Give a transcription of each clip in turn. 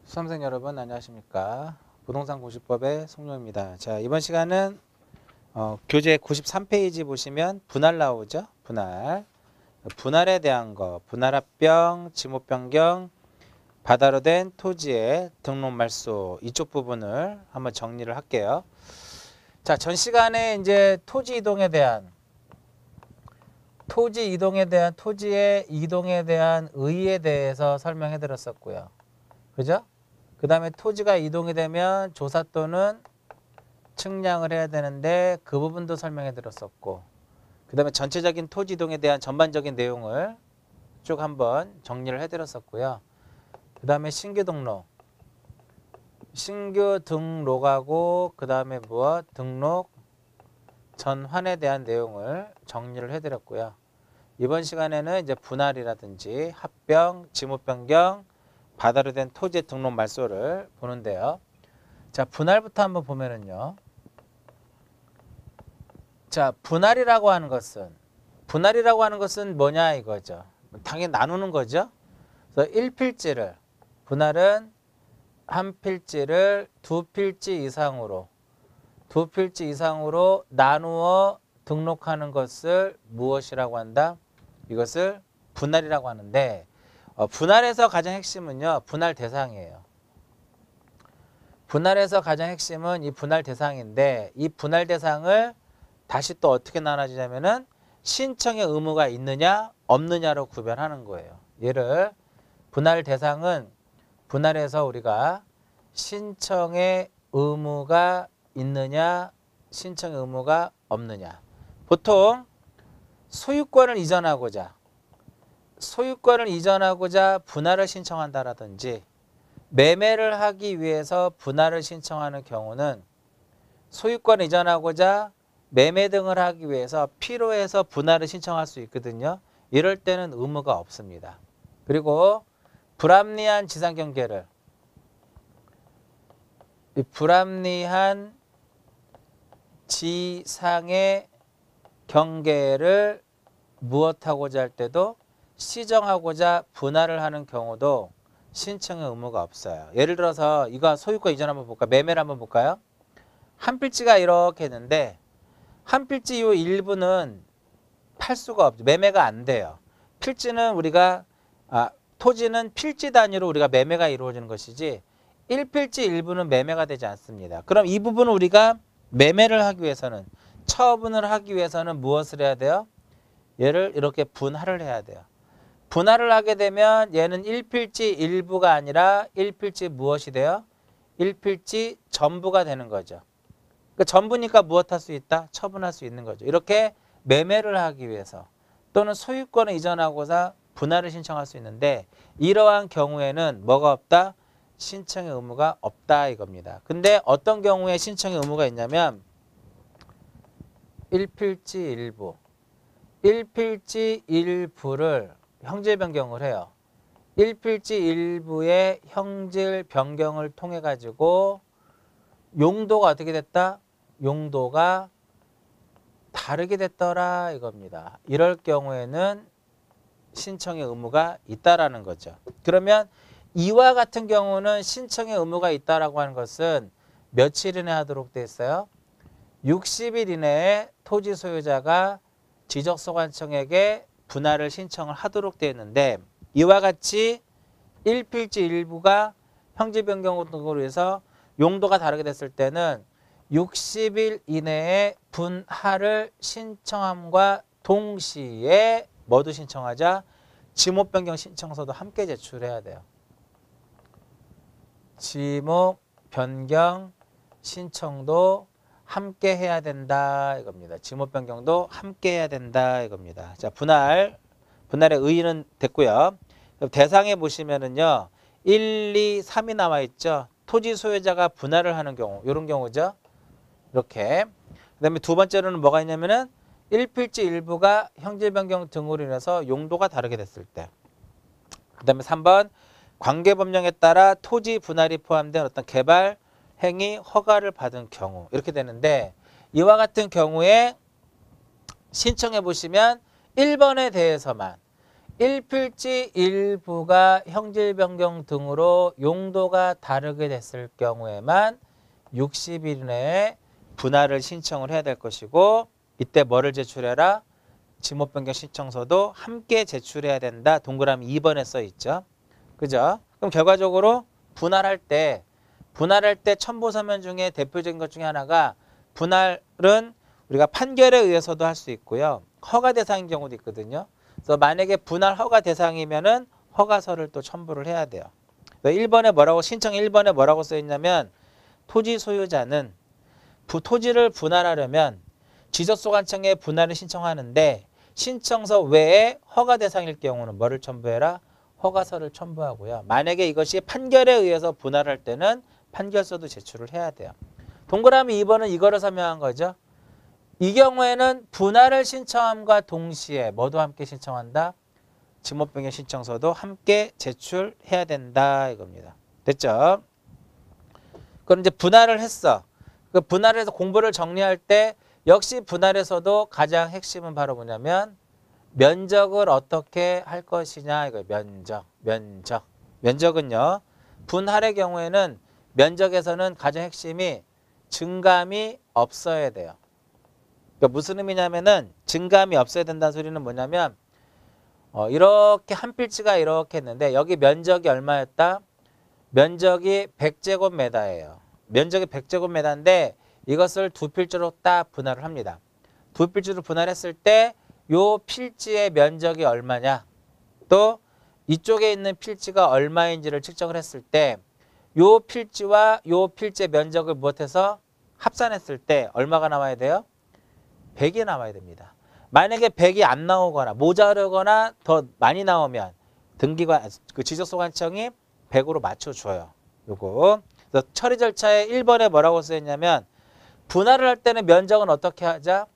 수험생 여러분 안녕하십니까. 부동산 공시법의 송룡입니다. 자, 이번 시간은 교재 93페이지 보시면 분할 나오죠. 분할에 대한 거, 분할합병, 지목 변경, 바다로 된 토지의 등록 말소 이쪽 부분을 한번 정리를 할게요. 자, 전 시간에 이제 토지의 이동에 대한 토지의 이동에 대한 의의에 대해서 설명해 드렸었고요. 그죠? 그 다음에 토지가 이동이 되면 조사 또는 측량을 해야 되는데 그 부분도 설명해 드렸었고, 그 다음에 전체적인 토지 이동에 대한 전반적인 내용을 쭉 한번 정리를 해 드렸었고요. 그 다음에 신규 등록하고 그 다음에 등록 전환에 대한 내용을 정리를 해 드렸고요. 이번 시간에는 이제 분할이라든지 합병, 지목 변경, 바다로 된 토지의 등록 말소를 보는데요. 자, 분할부터 한번 보면은요. 자, 분할이라고 하는 것은 뭐냐 이거죠. 당연히 나누는 거죠. 그래서 1필지를, 분할은 한 필지를 두 필지 이상으로 나누어 등록하는 것을 무엇이라고 한다? 이것을 분할이라고 하는데, 분할에서 가장 핵심은요, 분할 대상이에요. 분할에서 가장 핵심은 이 분할 대상인데, 이 분할 대상을 다시 또 어떻게 나눠지냐면은 신청의 의무가 있느냐 없느냐로 구별하는 거예요. 얘를 분할 대상은 분할에서 우리가 신청의 의무가 있느냐 신청의 의무가 없느냐. 보통 소유권을 이전하고자 분할을 신청한다라든지 매매를 하기 위해서 분할을 신청하는 경우는 소유권을 이전하고자 매매 등을 하기 위해서 필요해서 분할을 신청할 수 있거든요. 이럴 때는 의무가 없습니다. 그리고 불합리한 지상 경계를 불합리한 지상의 경계를 무엇하고자 할 때도 시정하고자 분할을 하는 경우도 신청의 의무가 없어요. 예를 들어서 이거 소유권 이전 한번 볼까요? 매매를 한번 볼까요? 한 필지가 이렇게 있는데 한 필지 요 일부는 팔 수가 없죠. 매매가 안 돼요. 토지는 필지 단위로 우리가 매매가 이루어지는 것이지 1필지 일부는 매매가 되지 않습니다. 그럼 이 부분을 우리가 매매를 하기 위해서는 처분을 하기 위해서는 무엇을 해야 돼요? 얘를 이렇게 분할을 해야 돼요. 분할을 하게 되면 얘는 1필지 일부가 아니라 1필지 무엇이 돼요? 1필지 전부가 되는 거죠. 그러니까 전부니까 무엇 할 수 있다? 처분할 수 있는 거죠. 이렇게 매매를 하기 위해서 또는 소유권을 이전하고자 분할을 신청할 수 있는데 이러한 경우에는 뭐가 없다? 신청의 의무가 없다 이겁니다. 근데 어떤 경우에 신청의 의무가 있냐면 1필지 일부를 형질 변경을 해요. 1필지 일부의 형질 변경을 통해 가지고 용도가 어떻게 됐다? 용도가 다르게 됐더라 이겁니다. 이럴 경우에는 신청의 의무가 있다라는 거죠. 그러면 이와 같은 경우는 신청의 의무가 있다라고 하는 것은 며칠 이내에 하도록 되어 있어요? 60일 이내에 토지 소유자가 지적소관청에게 분할을 신청을 하도록 되어 있는데 이와 같이 1필지 일부가 형질 변경 등으로 해서 용도가 다르게 됐을 때는 60일 이내에 분할을 신청함과 동시에 뭐도 신청하자? 지목 변경 신청서도 함께 제출해야 돼요. 지목 변경 신청도 함께 해야 된다 이겁니다. 지목 변경도 함께 해야 된다 이겁니다. 자, 분할의 의의는 됐고요. 대상에 보시면은요. 1, 2, 3이 나와 있죠. 토지 소유자가 분할을 하는 경우, 이런 경우죠. 이렇게. 그다음에 두 번째로는 뭐가 있냐면은 1필지 일부가 형질 변경 등으로 인해서 용도가 다르게 됐을 때. 그다음에 3번 관계법령에 따라 토지 분할이 포함된 어떤 개발 행위 허가를 받은 경우 이렇게 되는데 이와 같은 경우에 신청해 보시면 1번에 대해서만 1필지 일부가 형질 변경 등으로 용도가 다르게 됐을 경우에만 60일 내에 분할을 신청을 해야 될 것이고 이때 뭐를 제출해라? 지목 변경 신청서도 함께 제출해야 된다. 동그라미 2번에 써 있죠. 그죠? 그럼 결과적으로 분할할 때 첨부 서면 중에 대표적인 것 중에 하나가 분할은 우리가 판결에 의해서도 할 수 있고요. 허가 대상인 경우도 있거든요. 그래서 만약에 분할 허가 대상이면은 허가서를 또 첨부를 해야 돼요. 1번에 뭐라고 신청 1번에 뭐라고 써 있냐면 토지 소유자는 토지를 분할하려면 지적소관청에 분할을 신청하는데 신청서 외에 허가 대상일 경우는 뭐를 첨부해라? 허가서를 첨부하고요. 만약에 이것이 판결에 의해서 분할할 때는 판결서도 제출을 해야 돼요. 동그라미 2번은 이거를 설명한 거죠. 이 경우에는 분할을 신청함과 동시에 뭐도 함께 신청한다? 지목변경 신청서도 함께 제출해야 된다 이겁니다. 됐죠? 그럼 이제 분할을 했어. 그 분할해서 공부를 정리할 때 역시 분할에서도 가장 핵심은 바로 뭐냐면 면적을 어떻게 할 것이냐 이거예요. 면적은요. 분할의 경우에는 면적에서는 가장 핵심이 증감이 없어야 돼요. 그러니까 무슨 의미냐면은 증감이 없어야 된다는 소리는 뭐냐면 이렇게 한 필지가 이렇게 했는데 여기 면적이 얼마였다? 면적이 100제곱미터예요. 면적이 100제곱미터인데 이것을 두 필지로 딱 분할을 합니다. 두 필지로 분할했을 때 요 필지의 면적이 얼마냐? 또 이쪽에 있는 필지가 얼마인지를 측정을 했을 때 요 필지와 요 필지의 면적을 무엇해서 합산했을 때 얼마가 나와야 돼요? 100이 나와야 됩니다. 만약에 100이 안 나오거나 모자르거나 더 많이 나오면 등기관 그 지적소관청이 100으로 맞춰줘요. 요거. 그래서 처리 절차에 1번에 뭐라고 쓰였냐면 분할을 할 때는 면적은 어떻게 하자?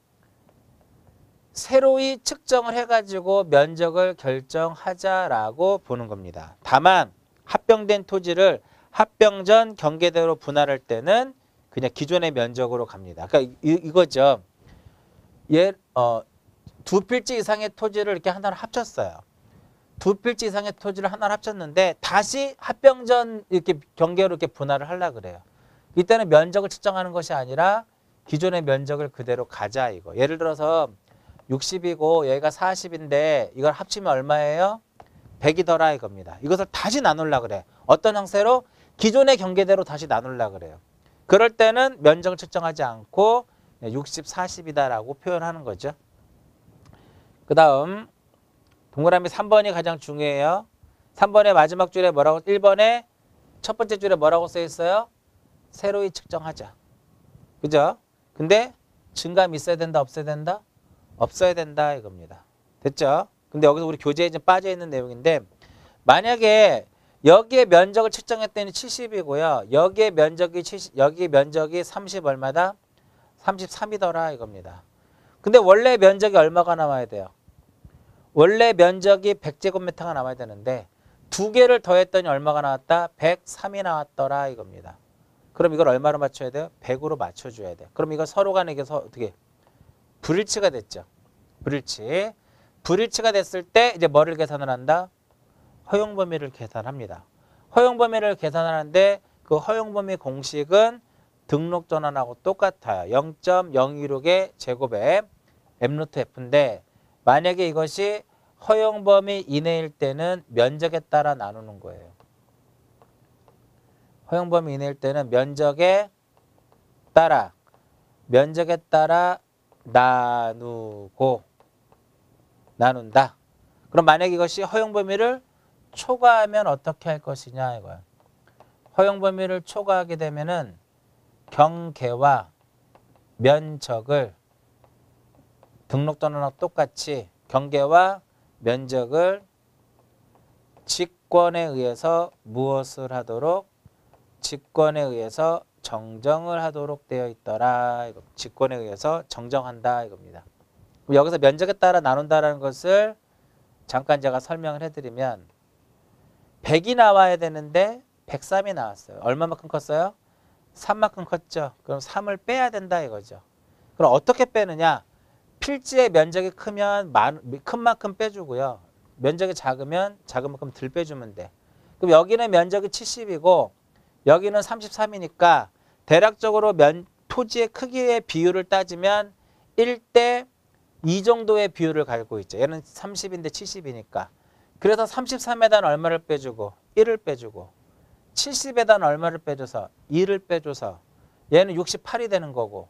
새로이 측정을 해가지고 면적을 결정하자라고 보는 겁니다. 다만 합병된 토지를 합병 전 경계대로 분할할 때는 그냥 기존의 면적으로 갑니다. 그러니까 이거죠. 두 필지 이상의 토지를 이렇게 하나로 합쳤어요. 두 필지 이상의 토지를 하나로 합쳤는데 다시 합병 전 이렇게 경계로 이렇게 분할을 하려고 그래요. 이때는 면적을 측정하는 것이 아니라 기존의 면적을 그대로 가자 이거. 예를 들어서 60이고 여기가 40인데 이걸 합치면 얼마예요? 100이더라 이겁니다. 이것을 다시 나누려고 그래. 어떤 형태로? 기존의 경계대로 다시 나누려고 그래요. 그럴 때는 면적을 측정하지 않고 60, 40이다라고 표현하는 거죠. 그 다음 동그라미 3번이 가장 중요해요. 3번의 마지막 줄에 뭐라고 1번에 첫 번째 줄에 뭐라고 써 있어요? 새로이 측정하자. 그죠? 근데 증감이 있어야 된다 없어야 된다? 없어야 된다 이겁니다. 됐죠? 근데 여기서 우리 교재에 좀 빠져 있는 내용인데 만약에 여기에 면적을 측정했더니 70이고요. 여기에 면적이 30 얼마다? 33이더라 이겁니다. 근데 원래 면적이 얼마가 나와야 돼요? 원래 면적이 100제곱미터가 나와야 되는데 두 개를 더했더니 얼마가 나왔다? 103이 나왔더라 이겁니다. 그럼 이걸 얼마로 맞춰야 돼요? 100으로 맞춰줘야 돼요. 그럼 이거 서로 간에 어떻게 불일치가 됐죠. 불일치가 됐을 때 이제 뭐를 계산을 한다? 허용 범위를 계산합니다. 허용 범위를 계산하는데 그 허용 범위 공식은 등록 전환하고 똑같아요. 0.016의 제곱에 m 루트 f인데 만약에 이것이 허용 범위 이내일 때는 면적에 따라 나누는 거예요. 허용 범위 이내일 때는 면적에 따라 나눈다. 그럼 만약에 이것이 허용 범위를 초과하면 어떻게 할 것이냐 이거예요. 허용 범위를 초과하게 되면은 경계와 면적을 등록 전환하고 똑같이 경계와 면적을 직권에 의해서 무엇을 하도록? 직권에 의해서 정정을 하도록 되어 있더라. 이거. 직권에 의해서 정정한다 이겁니다. 여기서 면적에 따라 나눈다라는 것을 잠깐 제가 설명을 해드리면 100이 나와야 되는데 103이 나왔어요. 얼마만큼 컸어요? 3만큼 컸죠. 그럼 3을 빼야 된다 이거죠. 그럼 어떻게 빼느냐? 필지의 면적이 크면 큰 만큼 빼주고요. 면적이 작으면 작은 만큼 덜 빼주면 돼. 그럼 여기는 면적이 70이고 여기는 33이니까 대략적으로 토지의 크기의 비율을 따지면 1대 2 정도의 비율을 가지고 있죠. 얘는 30인데 70이니까. 그래서 33에다는 얼마를 빼주고 1을 빼주고 70에다는 얼마를 빼줘서 2를 빼줘서 얘는 68이 되는 거고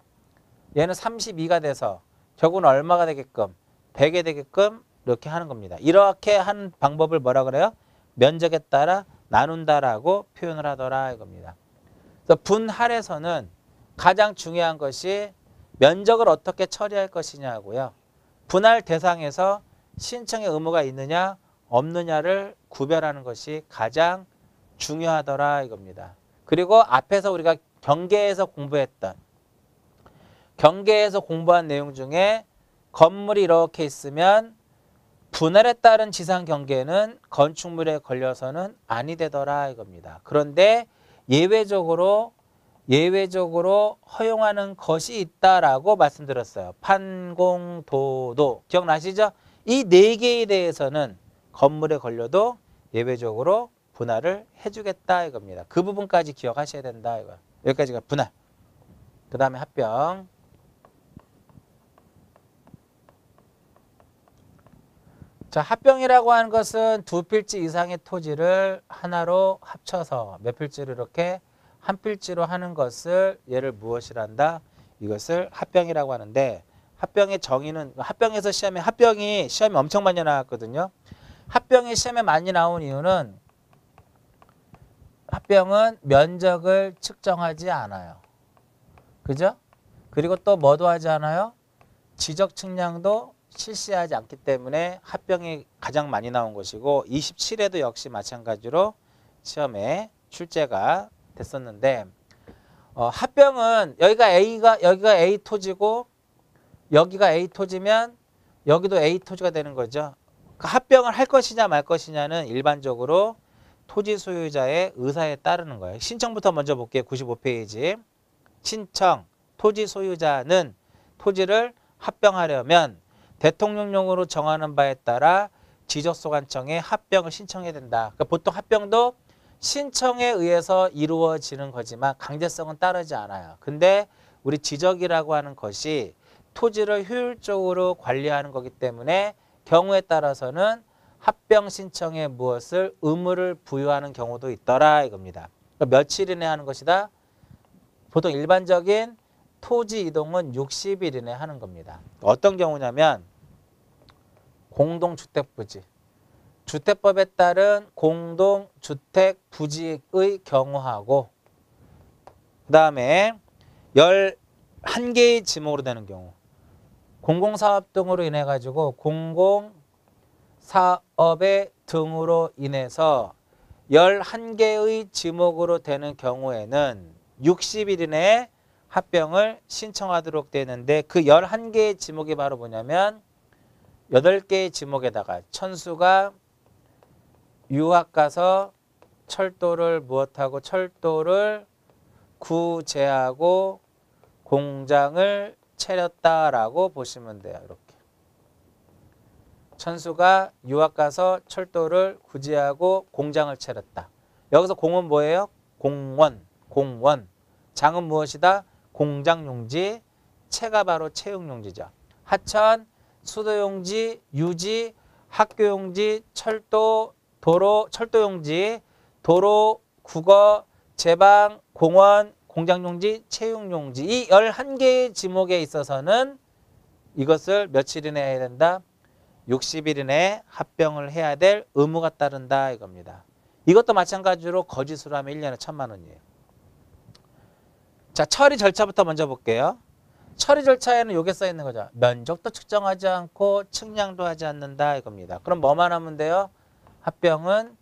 얘는 32가 돼서 결국은 얼마가 되게끔 100이 되게끔 이렇게 하는 겁니다. 이렇게 하는 방법을 뭐라 그래요? 면적에 따라 나눈다라고 표현을 하더라 이겁니다. 그래서 분할에서는 가장 중요한 것이 면적을 어떻게 처리할 것이냐고요. 분할 대상에서 신청의 의무가 있느냐 없느냐를 구별하는 것이 가장 중요하더라 이겁니다. 그리고 앞에서 우리가 경계에서 공부한 내용 중에 건물이 이렇게 있으면 분할에 따른 지상 경계는 건축물에 걸려서는 아니 되더라 이겁니다. 그런데 예외적으로 허용하는 것이 있다라고 말씀드렸어요. 판공도도 기억나시죠? 이 네 개에 대해서는 건물에 걸려도 예외적으로 분할을 해주겠다 이겁니다. 그 부분까지 기억하셔야 된다 이거. 여기까지가 분할. 그 다음에 합병. 자, 합병이라고 하는 것은 두 필지 이상의 토지를 하나로 합쳐서 몇 필지를 이렇게 한 필지로 하는 것을 얘를 무엇이란다? 이것을 합병이라고 하는데 합병의 정의는 합병에서 합병이 시험에 엄청 많이 나왔거든요. 합병이 시험에 많이 나온 이유는 합병은 면적을 측정하지 않아요. 그죠? 그리고 또 뭐도 하지 않아요? 지적 측량도 실시하지 않기 때문에 합병이 가장 많이 나온 것이고 27회도 역시 마찬가지로 시험에 출제가 됐었는데 합병은 여기가 A 토지고 여기가 A 토지면 여기도 A 토지가 되는 거죠. 그 합병을 할 것이냐 말 것이냐는 일반적으로 토지 소유자의 의사에 따르는 거예요. 신청부터 먼저 볼게요. 95페이지. 신청. 토지 소유자는 토지를 합병하려면 대통령령으로 정하는 바에 따라 지적소관청에 합병을 신청해야 된다. 그러니까 보통 합병도 신청에 의해서 이루어지는 거지만 강제성은 따르지 않아요. 근데 우리 지적이라고 하는 것이 토지를 효율적으로 관리하는 거기 때문에 경우에 따라서는 합병 신청에 무엇을 의무를 부여하는 경우도 있더라 이겁니다. 그러니까 며칠 이내 하는 것이다. 보통 일반적인 토지 이동은 60일 이내 하는 겁니다. 어떤 경우냐면 공동주택부지. 주택법에 따른 공동주택부지의 경우하고 그 다음에 11개의 지목으로 되는 경우 공공사업 등으로 인해 가지고 공공사업의 등으로 인해서 11개의 지목으로 되는 경우에는 60일 이내에 합병을 신청하도록 되는데 그 11개의 지목이 바로 뭐냐면 8개의 지목에다가 천수가 유학 가서 철도를 무엇하고 철도를 구제하고 공장을 차렸다라고 보시면 돼요. 이렇게. 천수가 유학 가서 철도를 구제하고 공장을 차렸다. 여기서 공은 뭐예요? 공원. 장은 무엇이다? 공장용지. 채가 바로 채용용지죠. 하천, 수도용지, 유지, 학교용지, 철도, 도로, 철도용지, 도로, 국어, 제방, 공원, 공장용지, 채용용지. 이 11개의 지목에 있어서는 이것을 며칠 이내에 해야 된다? 60일 이내에 합병을 해야 될 의무가 따른다 이겁니다. 이것도 마찬가지로 거짓으로 하면 1년에 1,000만 원이에요. 자, 처리 절차부터 먼저 볼게요. 처리 절차에는 이게 써 있는 거죠. 면적도 측정하지 않고 측량도 하지 않는다 이겁니다. 그럼 뭐만 하면 돼요? 합병은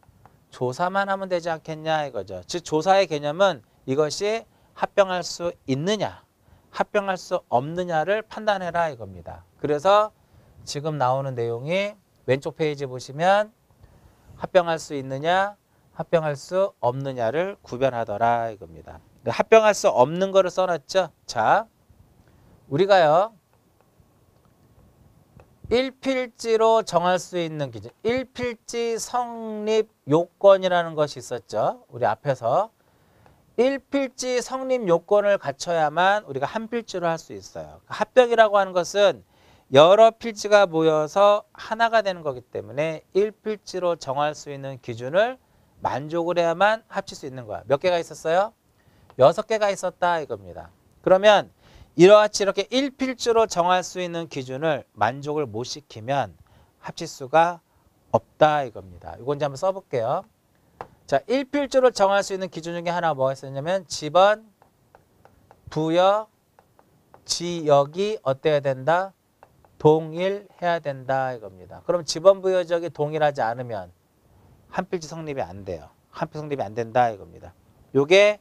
조사만 하면 되지 않겠냐 이거죠. 즉 조사의 개념은 이것이 합병할 수 있느냐 합병할 수 없느냐를 판단해라 이겁니다. 그래서 지금 나오는 내용이 왼쪽 페이지 보시면 합병할 수 있느냐 합병할 수 없느냐를 구별하더라 이겁니다. 합병할 수 없는 거를 써놨죠. 자, 우리가요 일필지로 정할 수 있는 기준. 일필지 성립 요건이라는 것이 있었죠. 우리 앞에서. 일필지 성립 요건을 갖춰야만 우리가 한 필지로 할 수 있어요. 합병이라고 하는 것은 여러 필지가 모여서 하나가 되는 거기 때문에 일필지로 정할 수 있는 기준을 만족을 해야만 합칠 수 있는 거야. 몇 개가 있었어요? 6개가 있었다 이겁니다. 그러면 이러하치 이렇게 일필지로 정할 수 있는 기준을 만족을 못 시키면 합칠 수가 없다 이겁니다. 이거 이제 한번 써볼게요. 자, 일필지로 정할 수 있는 기준 중에 하나가 뭐가 있었냐면 지번, 부여, 지역이 어때야 된다? 동일해야 된다 이겁니다. 그럼 지번, 부여, 지역이 동일하지 않으면 한 필지 성립이 안 돼요. 한 필지 성립이 안 된다 이겁니다. 요게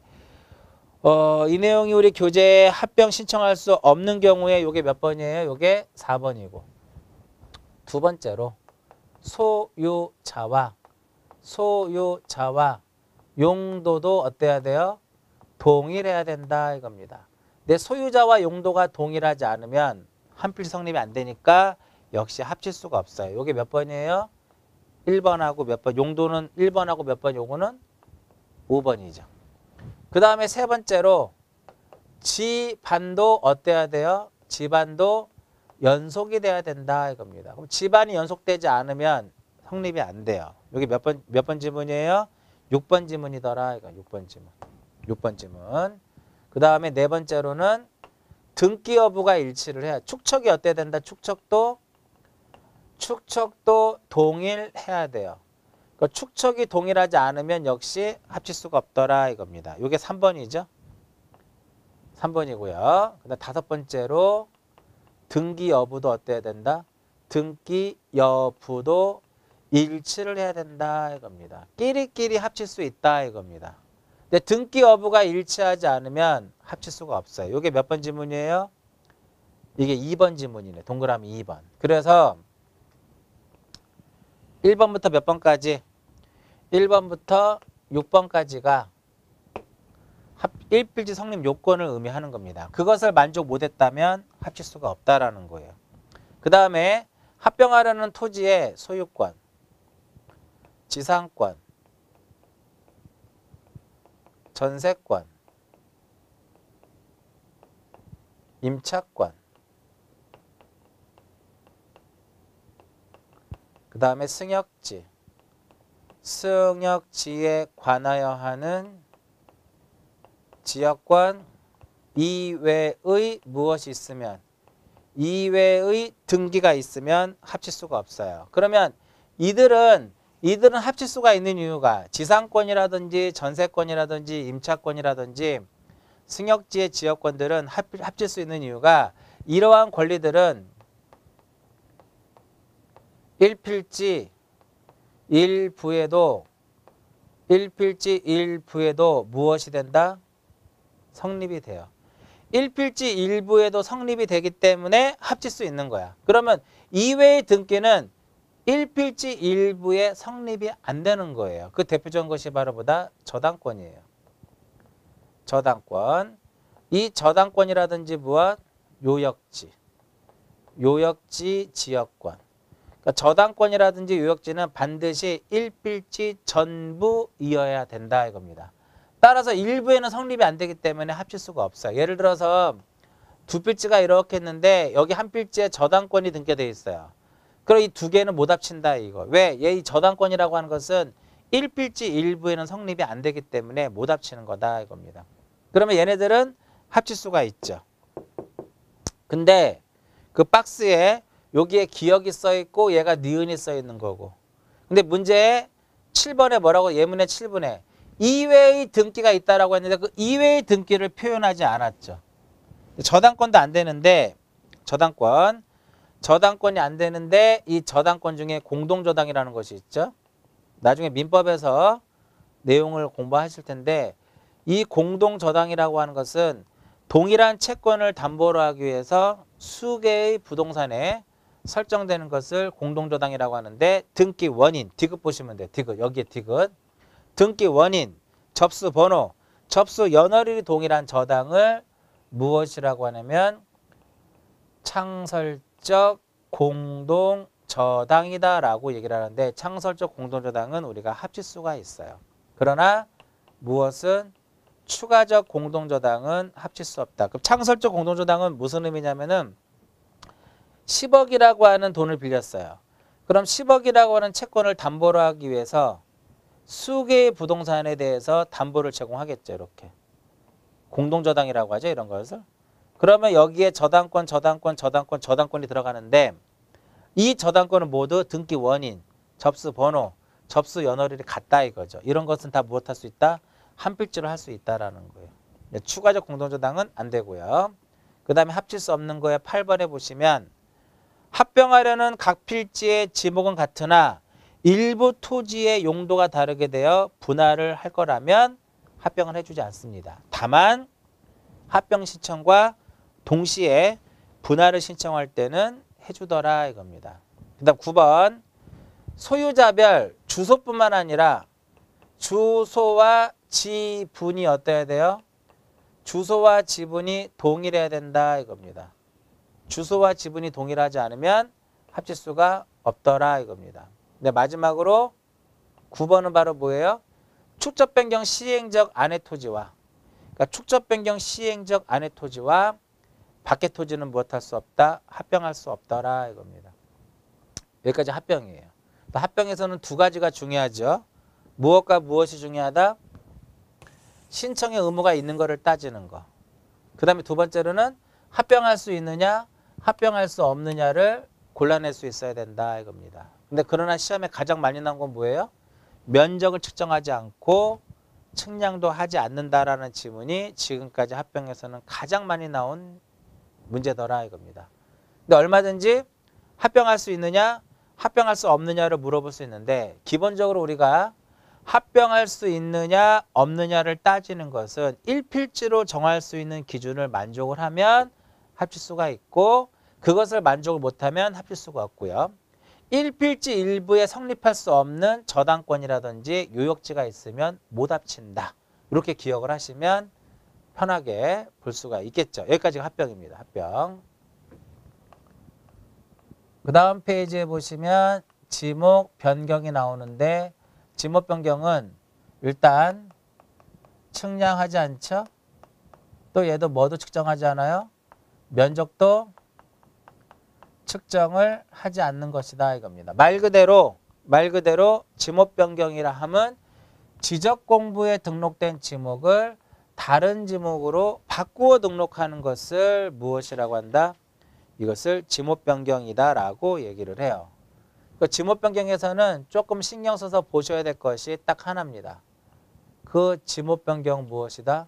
이 내용이 우리 교재에 합병 신청할 수 없는 경우에 요게 몇 번이에요? 요게 4번이고. 두 번째로 소유자와 용도도 어때야 돼요? 동일해야 된다 이겁니다. 내 소유자와 용도가 동일하지 않으면 한 필지 성립이 안 되니까 역시 합칠 수가 없어요. 요게 몇 번이에요? 1번하고 몇 번? 용도는 1번하고 몇 번? 요거는 5번이죠. 그 다음에 세 번째로 지반도 어때야 돼요? 지반도 연속이 돼야 된다 이겁니다. 그럼 지반이 연속되지 않으면 성립이 안 돼요. 여기 몇 번 지문이에요? 6번 지문이더라. 이거 6번 지문. 6번 지문. 그 다음에 네 번째로는 등기 여부가 일치를 해야. 축척이 어때야 된다? 축척도 동일해야 돼요. 그러니까 축척이 동일하지 않으면 역시 합칠 수가 없더라 이겁니다. 이게 3번이죠. 3번이고요. 그다음 다섯 번째로 등기 여부도 어때야 된다? 등기 여부도 일치를 해야 된다 이겁니다. 끼리끼리 합칠 수 있다 이겁니다. 근데 등기 여부가 일치하지 않으면 합칠 수가 없어요. 이게 몇 번 지문이에요? 이게 2번 지문이네. 동그라미 2번. 그래서 1번부터 몇 번까지? 1번부터 6번까지가 일필지 성립 요건을 의미하는 겁니다. 그것을 만족 못했다면 합칠 수가 없다라는 거예요. 그 다음에 합병하려는 토지의 소유권, 지상권, 전세권, 임차권, 그 다음에 승역지, 승역지에 관하여 하는 지역권 이외의 무엇이 있으면, 이외의 등기가 있으면 합칠 수가 없어요. 그러면 이들은 합칠 수가 있는 이유가 지상권이라든지 전세권이라든지 임차권이라든지 승역지의 지역권들은 합칠 수 있는 이유가 이러한 권리들은 일필지 일부에도 무엇이 된다? 성립이 돼요. 일필지 일부에도 성립이 되기 때문에 합칠 수 있는 거야. 그러면 이외의 등기는 일필지 일부에 성립이 안 되는 거예요. 그 대표적인 것이 바로 뭐다? 저당권이에요. 저당권. 이 저당권이라든지 무엇? 요역지. 요역지 지역권. 그러니까 저당권이라든지 요역지는 반드시 일필지 전부이어야 된다 이겁니다. 따라서 일부에는 성립이 안 되기 때문에 합칠 수가 없어요. 예를 들어서 두 필지가 이렇게 했는데 여기 한 필지에 저당권이 등기되어 있어요. 그럼 이 두 개는 못 합친다 이거. 왜? 이 저당권이라고 하는 것은 일필지 일부에는 성립이 안 되기 때문에 못 합치는 거다 이겁니다. 그러면 얘네들은 합칠 수가 있죠. 근데 그 박스에 여기에 기억이 써 있고 얘가 니은이 써 있는 거고. 근데 문제에 7번에 뭐라고? 예문의 7번에 이외의 등기가 있다라고 했는데 그 이외의 등기를 표현하지 않았죠. 저당권도 안 되는데 저당권이 안 되는데 이 저당권 중에 공동저당이라는 것이 있죠. 나중에 민법에서 내용을 공부하실 텐데 이 공동저당이라고 하는 것은 동일한 채권을 담보로 하기 위해서 수개의 부동산에 설정되는 것을 공동저당이라고 하는데 등기 원인, 디귿 보시면 돼요. 디귿, 여기에 디귿. 등기 원인, 접수 번호, 접수 연월일이 동일한 저당을 무엇이라고 하냐면 창설적 공동저당이다라고 얘기를 하는데 창설적 공동저당은 우리가 합치수가 있어요. 그러나 무엇은 추가적 공동저당은 합칠 수 없다. 그럼 창설적 공동저당은 무슨 의미냐면은 10억이라고 하는 돈을 빌렸어요. 그럼 10억이라고 하는 채권을 담보로 하기 위해서 수개의 부동산에 대해서 담보를 제공하겠죠. 이렇게. 공동저당이라고 하죠. 이런 것을. 그러면 여기에 저당권이 들어가는데 이 저당권은 모두 등기 원인, 접수 번호, 접수 연월일이 같다 이거죠. 이런 것은 다 무엇 할 수 있다? 한 필지로 할 수 있다라는 거예요. 추가적 공동저당은 안 되고요. 그 다음에 합칠 수 없는 거에 8번에 보시면 합병하려는 각 필지의 지목은 같으나 일부 토지의 용도가 다르게 되어 분할을 할 거라면 합병을 해주지 않습니다. 다만 합병 신청과 동시에 분할을 신청할 때는 해주더라 이겁니다. 그 다음 9번 소유자별 주소뿐만 아니라 주소와 지분이 어때야 돼요? 주소와 지분이 동일해야 된다 이겁니다. 주소와 지분이 동일하지 않으면 합칠 수가 없더라 이겁니다. 네, 마지막으로 9번은 바로 뭐예요? 축적 변경 시행적 안의 토지와 그러니까 축적 변경 시행적 안의 토지와 밖의 토지는 무엇할 수 없다? 합병할 수 없더라 이겁니다. 여기까지 합병이에요. 합병에서는 두 가지가 중요하죠. 무엇과 무엇이 중요하다? 신청의 의무가 있는 것을 따지는 거. 그 다음에 두 번째로는 합병할 수 있느냐, 합병할 수 없느냐를 골라낼 수 있어야 된다 이겁니다. 근데 그러나 시험에 가장 많이 나온 건 뭐예요? 면적을 측정하지 않고 측량도 하지 않는다라는 지문이 지금까지 합병에서는 가장 많이 나온 문제더라 이겁니다. 근데 얼마든지 합병할 수 있느냐, 합병할 수 없느냐를 물어볼 수 있는데 기본적으로 우리가 합병할 수 있느냐 없느냐를 따지는 것은 1필지로 정할 수 있는 기준을 만족을 하면 합칠 수가 있고 그것을 만족을 못하면 합칠 수가 없고요. 1필지 일부에 성립할 수 없는 저당권이라든지 요역지가 있으면 못 합친다. 이렇게 기억을 하시면 편하게 볼 수가 있겠죠. 여기까지가 합병입니다. 합병. 그 다음 페이지에 보시면 지목 변경이 나오는데 지목 변경은 일단 측량하지 않죠. 또 얘도 뭐도 측정하지 않아요. 면적도 측정을 하지 않는 것이다 이겁니다. 말 그대로 지목 변경이라 함은 지적 공부에 등록된 지목을 다른 지목으로 바꾸어 등록하는 것을 무엇이라고 한다? 이것을 지목 변경이다라고 얘기를 해요. 그 지목 변경에서는 조금 신경 써서 보셔야 될 것이 딱 하나입니다. 그 지목 변경 무엇이다?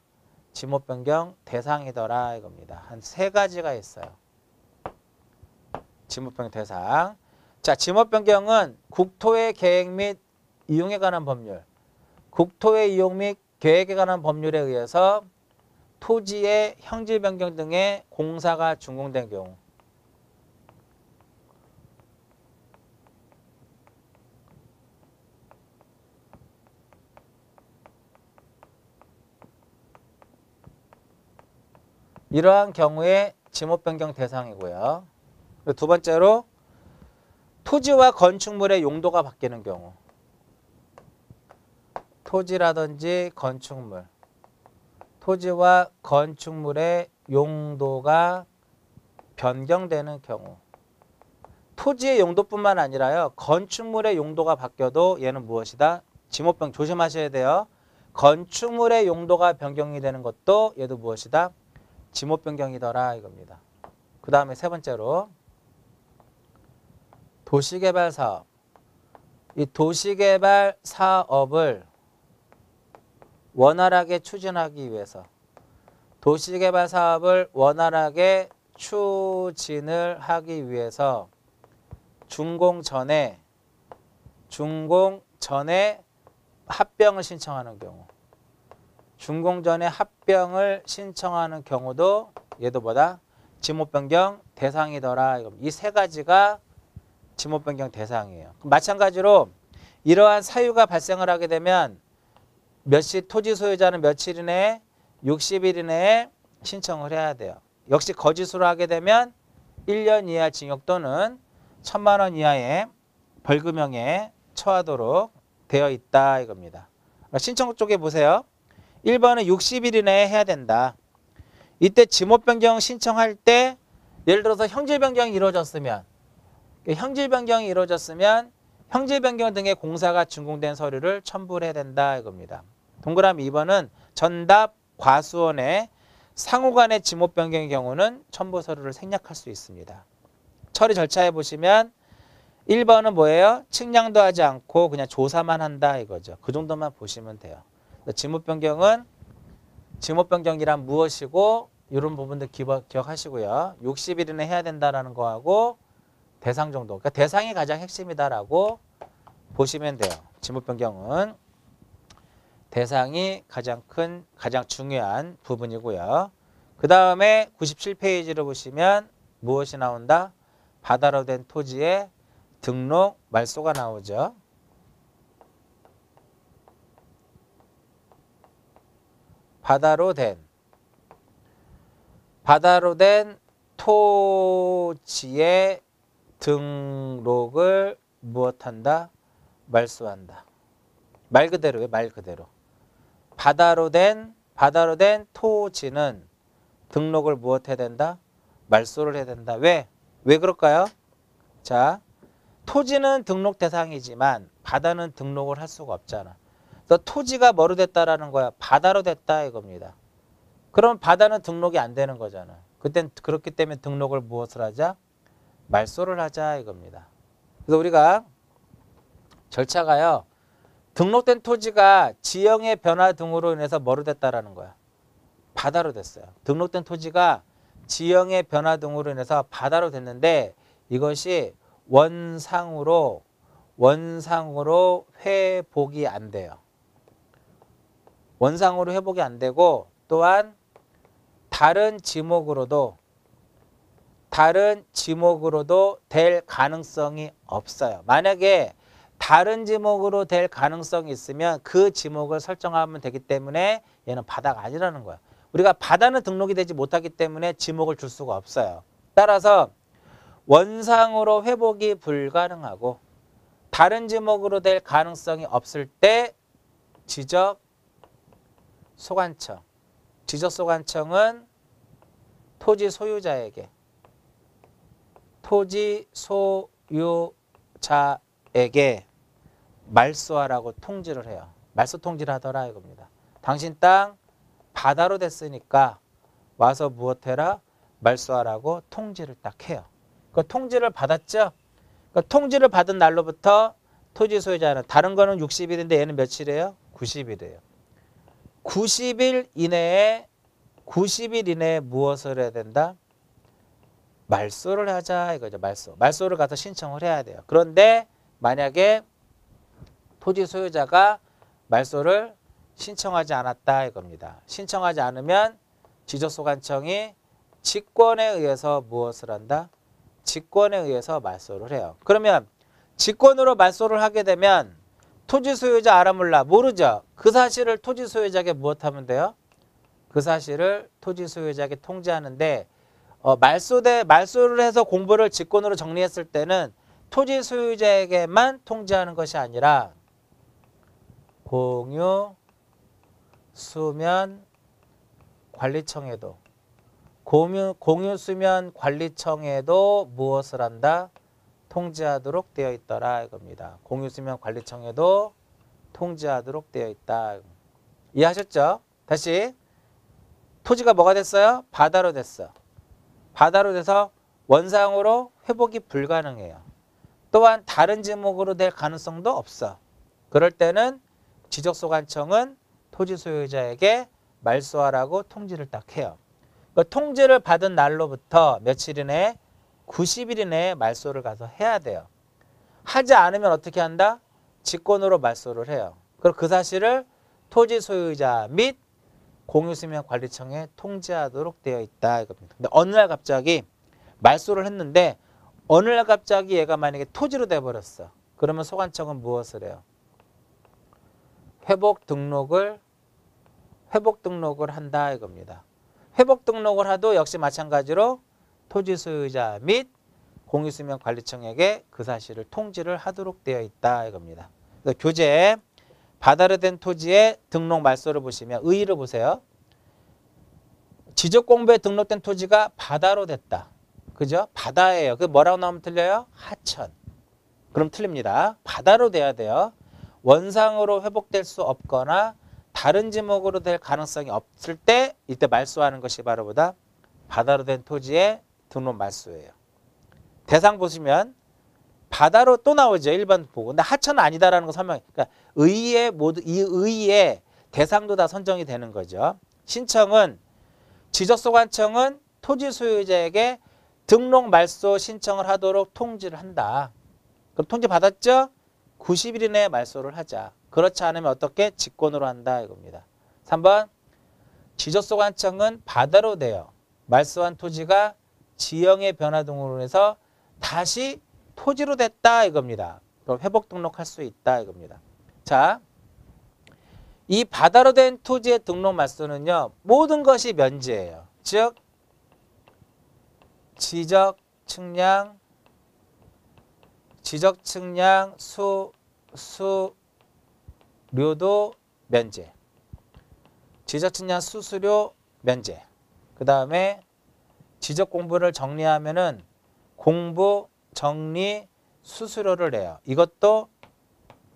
지목 변경 대상이더라 이겁니다. 한 세 가지가 있어요. 지목 변경 대상. 자, 지목 변경은 국토의 계획 및 이용에 관한 법률, 국토의 이용 및 계획에 관한 법률에 의해서 토지의 형질 변경 등의 공사가 준공된 경우, 이러한 경우에 지목 변경 대상이고요. 두 번째로 토지와 건축물의 용도가 바뀌는 경우, 토지라든지 건축물, 토지와 건축물의 용도가 변경되는 경우, 토지의 용도뿐만 아니라요, 건축물의 용도가 바뀌어도 얘는 무엇이다? 지목 변경 조심하셔야 돼요. 건축물의 용도가 변경이 되는 것도 얘도 무엇이다? 지목 변경이더라 이겁니다. 그 다음에 세 번째로 도시개발 사업. 이 도시개발 사업을 원활하게 추진하기 위해서 도시개발 사업을 원활하게 추진을 하기 위해서 준공 전에 합병을 신청하는 경우, 준공 전에 합병을 신청하는 경우도 얘도 뭐다? 지목 변경 대상이더라. 이 세 가지가 지목 변경 대상이에요. 마찬가지로 이러한 사유가 발생을 하게 되면 몇시 토지 소유자는 며칠 이내에 60일 이내에 신청을 해야 돼요. 역시 거짓으로 하게 되면 1년 이하 징역 또는 1,000만 원 이하의 벌금형에 처하도록 되어 있다 이겁니다. 신청 쪽에 보세요. 1번은 60일 이내에 해야 된다. 이때 지목 변경 신청할 때 예를 들어서 형질 변경이 이루어졌으면 형질 변경 등의 공사가 준공된 서류를 첨부를 해야 된다 이겁니다. 동그라미 2번은 전답 과수원의 상호간의 지목 변경의 경우는 첨부 서류를 생략할 수 있습니다. 처리 절차에 보시면 1번은 뭐예요? 측량도 하지 않고 그냥 조사만 한다 이거죠. 그 정도만 보시면 돼요. 지목 변경이란 무엇이고 이런 부분들 기억하시고요. 60일 이내 해야 된다라는 거하고 대상 정도. 그러니까 대상이 가장 핵심이다라고 보시면 돼요. 지목 변경은 대상이 가장 중요한 부분이고요. 그 다음에 97페이지를 보시면 무엇이 나온다? 바다로 된 토지의 등록 말소가 나오죠. 바다로 된 토지의 등록을 무엇한다? 말소한다. 말 그대로요. 말 그대로. 바다로 된 토지는 등록을 무엇해야 된다? 말소를 해야 된다. 왜 그럴까요? 자, 토지는 등록 대상이지만 바다는 등록을 할 수가 없잖아. 그래서 토지가 뭐로 됐다라는 거야? 바다로 됐다 이겁니다. 그럼 바다는 등록이 안 되는 거잖아. 그렇기 때문에 등록을 무엇을 하자? 말소를 하자 이겁니다. 그래서 우리가 절차가요. 등록된 토지가 지형의 변화 등으로 인해서 뭐로 됐다라는 거야? 바다로 됐어요. 등록된 토지가 지형의 변화 등으로 인해서 바다로 됐는데 이것이 원상으로 회복이 안 돼요. 원상으로 회복이 안 되고 또한 다른 지목으로도 될 가능성이 없어요. 만약에 다른 지목으로 될 가능성이 있으면 그 지목을 설정하면 되기 때문에 얘는 바다가 아니라는 거야. 우리가 바다는 등록이 되지 못하기 때문에 지목을 줄 수가 없어요. 따라서 원상으로 회복이 불가능하고 다른 지목으로 될 가능성이 없을 때 지적소관청은 토지 소유자에게 말소하라고 통지를 해요. 말소 통지를 하더라 이겁니다. 당신 땅 바다로 됐으니까 와서 무엇해라? 말소하라고 통지를 딱 해요. 그 통지를 받았죠? 그 통지를 받은 날로부터 토지 소유자는 다른 거는 60일인데 얘는 며칠이에요? 90일이에요. 90일 이내에 무엇을 해야 된다? 말소를 하자 이거죠. 말소를 가서 신청을 해야 돼요. 그런데 만약에 토지 소유자가 말소를 신청하지 않았다 이겁니다. 신청하지 않으면 지적소관청이 직권에 의해서 무엇을 한다? 직권에 의해서 말소를 해요. 그러면 직권으로 말소를 하게 되면 토지 소유자 알아 몰라? 모르죠. 그 사실을 토지 소유자에게 무엇하면 돼요? 그 사실을 토지 소유자에게 통지하는데 말소를 해서 공부를 직권으로 정리했을 때는 토지 소유자에게만 통지하는 것이 아니라 공유 수면 관리청에도 공유 수면 관리청에도 무엇을 한다? 통지하도록 되어 있더라 이겁니다. 공유 수면 관리청에도 통지하도록 되어 있다. 이해하셨죠? 다시 토지가 뭐가 됐어요? 바다로 됐어. 바다로 돼서 원상으로 회복이 불가능해요. 또한 다른 지목으로 될 가능성도 없어. 그럴 때는 지적소관청은 토지 소유자에게 말소하라고 통지를 딱 해요. 그 통지를 받은 날로부터 며칠 이내에 90일 이내에 말소를 가서 해야 돼요. 하지 않으면 어떻게 한다? 직권으로 말소를 해요. 그리고 그 사실을 토지 소유자 및 공유수면관리청에 통지하도록 되어 있다 이겁니다. 근데 어느 날 갑자기 말소를 했는데 어느 날 갑자기 얘가 만약에 토지로 돼버렸어. 그러면 소관청은 무엇을 해요? 회복 등록을 한다 이겁니다. 회복 등록을 하도 역시 마찬가지로 토지 소유자 및 공유수면관리청에게 그 사실을 통지를 하도록 되어 있다 이겁니다. 그래서 교재 바다로 된 토지의 등록 말소를 보시면 의의를 보세요. 지적공부에 등록된 토지가 바다로 됐다. 그죠? 바다예요. 그 뭐라고 나오면 틀려요? 하천. 그럼 틀립니다. 바다로 돼야 돼요. 원상으로 회복될 수 없거나 다른 지목으로 될 가능성이 없을 때 이때 말소하는 것이 바로 보다 바다로 된 토지의 등록 말소예요. 대상 보시면 바다로 또 나오죠. 1번 보고. 근데 하천은 아니다라는 거 설명. 그러니까 의의 모두 이 의의 대상도 다 선정이 되는 거죠. 신청은 지적소관청은 토지 소유자에게 등록 말소 신청을 하도록 통지를 한다. 그럼 통지 받았죠? 90일 이내에 말소를 하자. 그렇지 않으면 어떻게? 직권으로 한다 이겁니다. 3번 지적소관청은 바다로 되어 말소한 토지가 지형의 변화 등으로 해서 다시 토지로 됐다 이겁니다. 그럼 회복 등록할 수 있다 이겁니다. 자, 이 바다로 된 토지의 등록 말소는요. 모든 것이 면제예요. 즉 지적 측량, 수수료도 면제. 지적 측량 수수료 면제. 그 다음에 지적 공부를 정리하면은 공부 정리 수수료를 내요. 이것도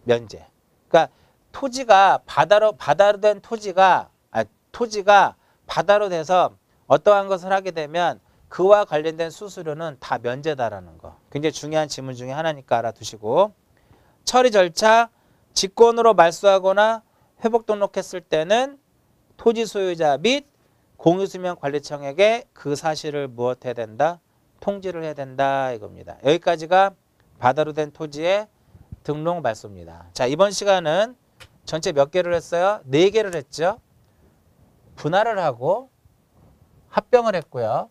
면제. 그러니까 토지가 바다로 된 토지가 바다로 돼서 어떠한 것을 하게 되면 그와 관련된 수수료는 다 면제다라는 거. 굉장히 중요한 지문 중에 하나니까 알아두시고. 처리 절차, 직권으로 말소하거나 회복 등록했을 때는 토지 소유자 및 공유수면관리청에게 그 사실을 무엇해야 된다? 통지를 해야 된다 이겁니다. 여기까지가 바다로 된 토지의 등록 말소입니다. 자, 이번 시간은 전체 몇 개를 했어요? 4개를 했죠. 분할을 하고 합병을 했고요.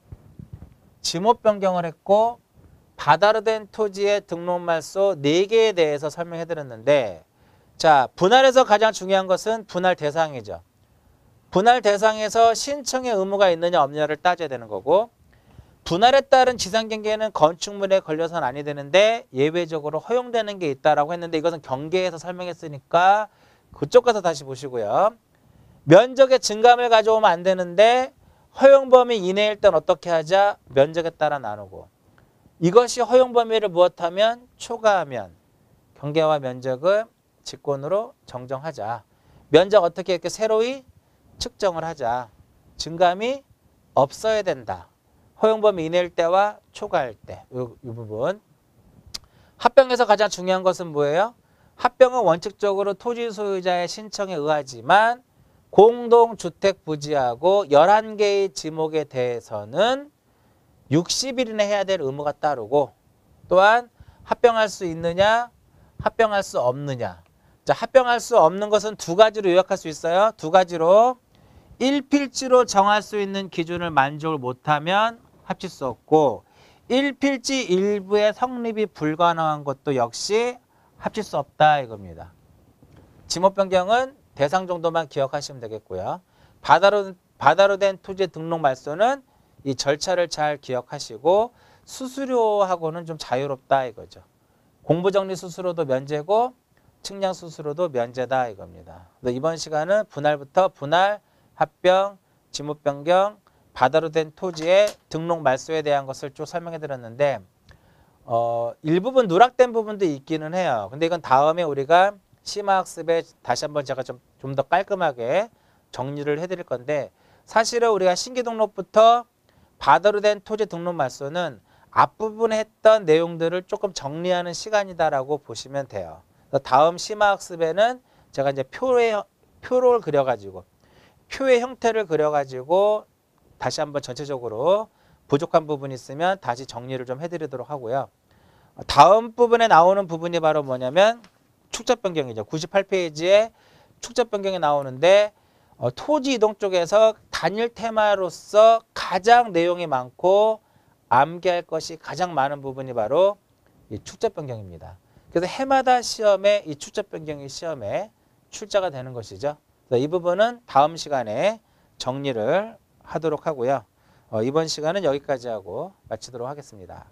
지목 변경을 했고 바다로 된 토지의 등록 말소 4개에 대해서 설명해 드렸는데, 자, 분할에서 가장 중요한 것은 분할 대상이죠. 분할 대상에서 신청의 의무가 있느냐 없느냐를 따져야 되는 거고, 분할에 따른 지상경계는 건축물에 걸려서는 아니 되는데 예외적으로 허용되는 게 있다라고 했는데, 이것은 경계에서 설명했으니까 그쪽 가서 다시 보시고요. 면적의 증감을 가져오면 안 되는데 허용 범위 이내일 땐 어떻게 하자? 면적에 따라 나누고, 이것이 허용 범위를 무엇하면? 초과하면 경계와 면적을 직권으로 정정하자. 면적 어떻게 이렇게 새로이 측정을 하자. 증감이 없어야 된다. 허용 범위 이내일 때와 초과할 때. 이 부분. 합병에서 가장 중요한 것은 뭐예요? 합병은 원칙적으로 토지 소유자의 신청에 의하지만 공동주택 부지하고 11개의 지목에 대해서는 60일 이내 해야 될 의무가 따르고, 또한 합병할 수 있느냐, 합병할 수 없느냐. 자, 합병할 수 없는 것은 2가지로 요약할 수 있어요. 2가지로. 1필지로 정할 수 있는 기준을 만족을 못하면 합칠 수 없고, 1필지 일부의 성립이 불가능한 것도 역시 합칠 수 없다 이겁니다. 지목 변경은 대상 정도만 기억하시면 되겠고요. 바다로 된 토지 등록 말소는 이 절차를 잘 기억하시고 수수료하고는 좀 자유롭다 이거죠. 공부정리 수수료도 면제고 측량 수수료도 면제다 이겁니다. 이번 시간은 분할부터 분할, 합병, 지목 변경, 바다로 된 토지의 등록 말소에 대한 것을 쭉 설명해 드렸는데, 일부분 누락된 부분도 있기는 해요. 근데 이건 다음에 우리가 심화학습에 다시 한번 제가 좀 더 깔끔하게 정리를 해드릴 건데, 사실은 우리가 신규 등록부터 바다로 된 토지 등록 말소는 앞부분에 했던 내용들을 조금 정리하는 시간이다라고 보시면 돼요. 다음 심화학습에는 제가 이제 표를 그려가지고, 표의 형태를 그려가지고 다시 한번 전체적으로 부족한 부분이 있으면 다시 정리를 좀 해드리도록 하고요. 다음 부분에 나오는 부분이 바로 뭐냐면 축적 변경이죠. 98페이지에 축적 변경이 나오는데, 토지 이동 쪽에서 단일 테마로서 가장 내용이 많고 암기할 것이 가장 많은 부분이 바로 이 축적 변경입니다. 그래서 해마다 시험에 이 축적 변경이 시험에 출제가 되는 것이죠. 그래서 이 부분은 다음 시간에 정리를 하도록 하고요. 이번 시간은 여기까지 하고 마치도록 하겠습니다.